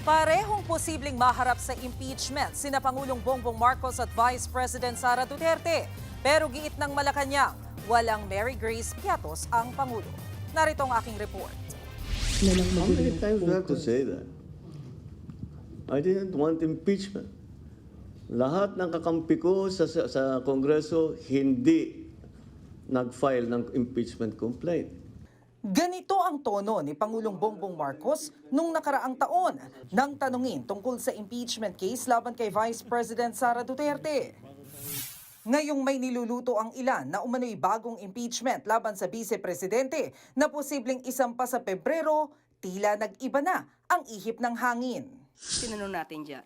Parehong posibleng maharap sa impeachment sina Pangulong Bongbong Marcos at Vice President Sara Duterte. Pero giit ng Malacanang, walang Mary Grace Piatos ang Pangulo. Narito ang aking report. How many times do I have to say that? I didn't want impeachment. Lahat ng kakampi ko sa Kongreso hindi nag-file ng impeachment complaint. Ganito ang tono ni Pangulong Bongbong Marcos nung nakaraang taon nang tanungin tungkol sa impeachment case laban kay Vice President Sara Duterte. Ngayong may niluluto ang ilan na umano'y bagong impeachment laban sa Vice-Presidente na posibleng isampa sa Pebrero, tila nag-iba na ang ihip ng hangin. Tinanong natin dyan.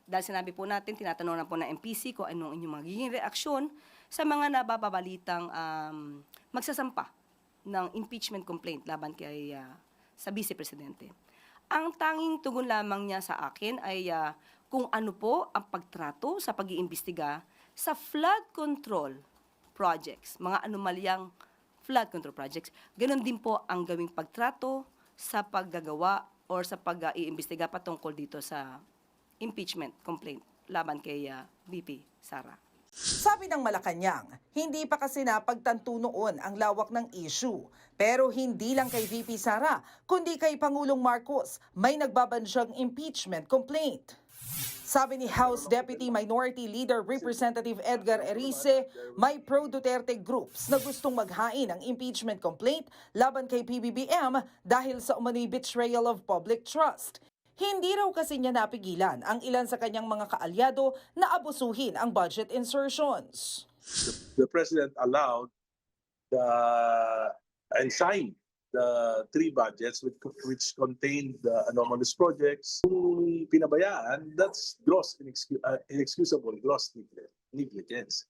Dahil sinabi po natin, tinatanong na po ng MPC kung anong inyong magiging reaksyon sa mga nababalitang magsasampa ng impeachment complaint laban kay sa Vice-Presidente. Ang tanging tugon lamang niya sa akin ay kung ano po ang pagtrato sa pag-iimbestiga sa flood control projects, mga anomalyang flood control projects. Ganon din po ang gawing pagtrato sa paggagawa or sa pag-iimbestiga patungkol dito sa impeachment complaint laban kay VP Sara. Sabi ng Malacanang, hindi pa kasi napagtanto noon ang lawak ng issue. Pero hindi lang kay VP Sara, kundi kay Pangulong Marcos may nagbabansyang impeachment complaint. Sabi ni House Deputy Minority Leader Representative Edgar Erice, may pro-Duterte groups na gustong maghain ng impeachment complaint laban kay PBBM dahil sa umano'y betrayal of public trust. Hindi raw kasi niya napigilan ang ilan sa kanyang mga kaalyado na abusuhin ang budget insertions. The President allowed and signed the 3 budgets which contained the anomalous projects. Kung pinabayaan, that's gross, inexcusable gross negligence.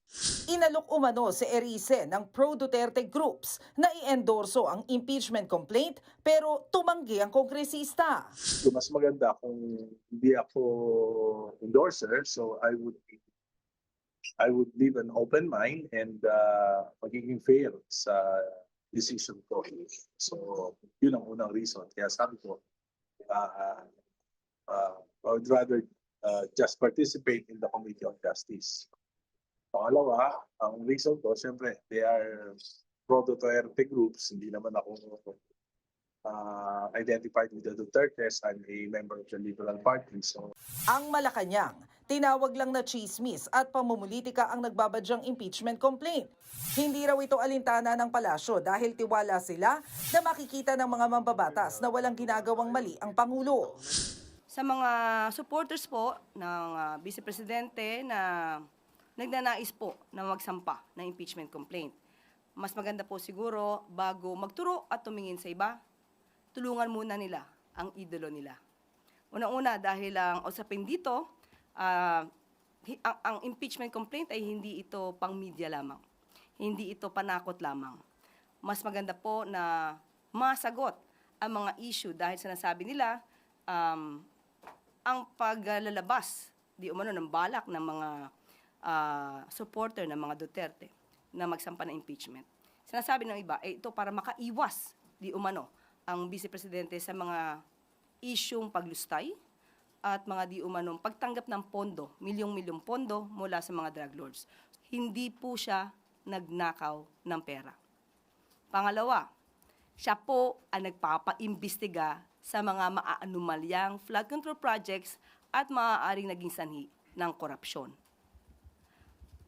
Inalok umano si Erice ng pro-Duterte groups na i-endorso ang impeachment complaint pero tumanggi ang kongresista. So mas maganda kung hindi ako endorser, so I would leave an open mind and magiging fair sa decision ko. So yun ang unang reason. Kaya sabi ko, I would rather just participate in the Committee on Justice. Pangalawa, ang reason ko, siyempre, they are pro-Duterte groups. Hindi naman ako identified with the Dutertes. I'm a member of the Liberal Party. So, Ang Malacanang, tinawag lang na chismis at pamumulitika ang nagbabadyang impeachment complaint. Hindi raw ito alintana ng palasyo dahil tiwala sila na makikita ng mga mambabatas na walang ginagawang mali ang Pangulo. Sa mga supporters po ng Vice-Presidente na nagnanais po na magsampa ng impeachment complaint, mas maganda po siguro bago magturo at tumingin sa iba, tulungan muna nila ang idolo nila. Una-una dahil ang usapin dito, ang impeachment complaint ay hindi ito pang media lamang. Hindi ito panakot lamang. Mas maganda po na masagot ang mga issue dahil sinasabi nila ang paglalabas di umano ng balak ng mga supporter ng mga Duterte na magsampa ng impeachment. Sinasabi ng iba, ito para makaiwas di umano ang Vice-Presidente sa mga isyung paglustay at mga di umanong pagtanggap ng pondo, milyong-milyong pondo mula sa mga drug lords. Hindi po siya nagnakaw ng pera. Pangalawa, siya po ang nagpapaimbestiga sa mga maaanumalyang flood control projects at maaaring naging sanhi ng korupsyon.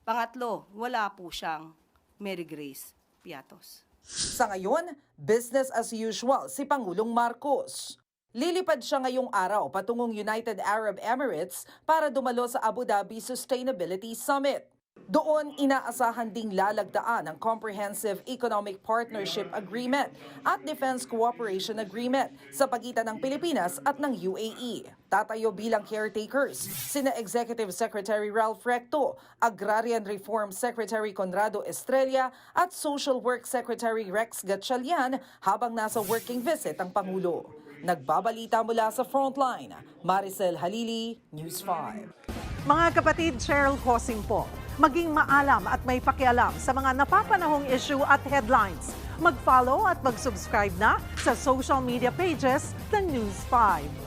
Pangatlo, wala po siyang Mary Grace Piatos. Sa ngayon, business as usual si Pangulong Marcos. Lilipad siya ngayong araw patungong United Arab Emirates para dumalo sa Abu Dhabi Sustainability Summit. Doon, inaasahan ding lalagdaan ang Comprehensive Economic Partnership Agreement at Defense Cooperation Agreement sa pagitan ng Pilipinas at ng UAE. Tatayo bilang caretakers sina Executive Secretary Ralph Recto, Agrarian Reform Secretary Conrado Estrella at Social Work Secretary Rex Gatchalian habang nasa working visit ang Pangulo. Nagbabalita mula sa Frontline, Maricel Halili, News 5. Mga kapatid, Cheryl Cosing po. Maging maalam at may pakialam sa mga napapanahong issue at headlines. Mag-follow at mag-subscribe na sa social media pages ng News 5.